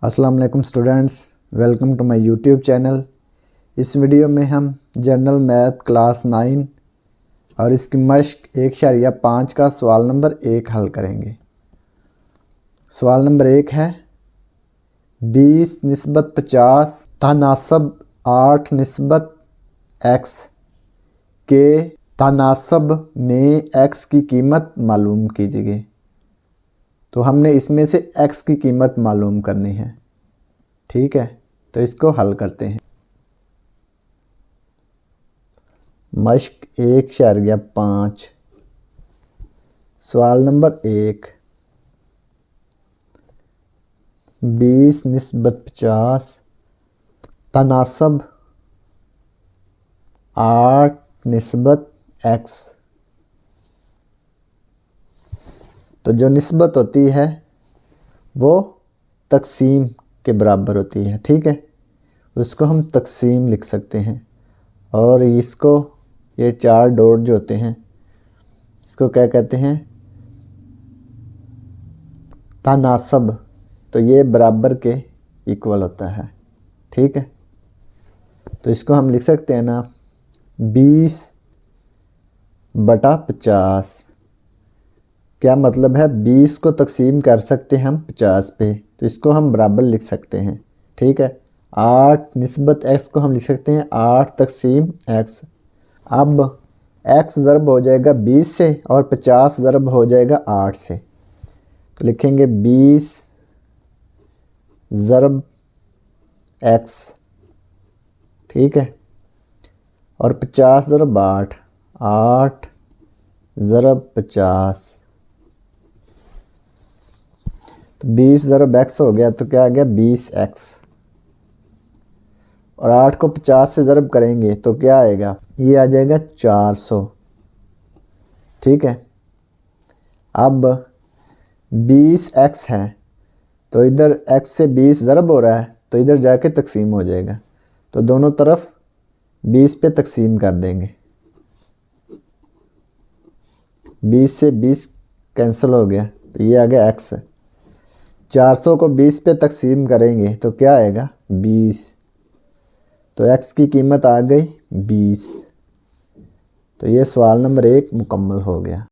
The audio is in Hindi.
अस्सलाम वालेकुम students, welcome to my YouTube channel. इस वीडियो में हम जनरल मैथ क्लास 9 और इसकी मश्क 1.5 का सवाल नंबर 1 हल करेंगे। सवाल नंबर 1 है 20 निस्बत 50 तनासब 8 निस्बत x के तनासब में x की कीमत मालूम कीजिए। तो हमने इसमें से x की कीमत मालूम करनी है। ठीक है, तो इसको हल करते हैं। मश्क 1.5 सवाल नंबर 1 20 निस्बत 50 तनासब 8 निस्बत x। तो जो निस्बत होती है वो तकसीम के बराबर होती है। ठीक है, उसको हम तकसीम लिख सकते हैं। और इसको ये 4 डॉट जो होते हैं इसको क्या कहते हैं? तनासब। तो ये बराबर के इक्वल होता है। ठीक है, तो इसको हम लिख सकते हैं ना 20 बटा 50। क्या मतलब है? 20 को तकसीम कर सकते हैं हम 50 पे, तो इसको हम बराबर लिख सकते हैं। ठीक है, 8 निस्बत x को हम लिख सकते हैं 8 तकसीम x। अब x ज़रब हो जाएगा 20 से और 50 ज़रब हो जाएगा 8 से, तो लिखेंगे 20 ज़रब x। ठीक है, और 50 ज़रब 8, 8 ज़रब 50। तो 20 ज़रब x हो गया, तो क्या आ गया 20x। और 8 को 50 से ज़रब करेंगे तो क्या आएगा? ये आ जाएगा 400। ठीक है, अब 20x है तो इधर x से 20 ज़रब हो रहा है, तो इधर जाके तकसीम हो जाएगा। तो दोनों तरफ 20 पे तकसीम कर देंगे। 20 से 20 कैंसिल हो गया, तो ये आ गया x। 400 को 20 पे तकसीम करेंगे तो क्या आएगा? 20। तो x की कीमत आ गई 20। तो ये सवाल नंबर 1 मुकम्मल हो गया।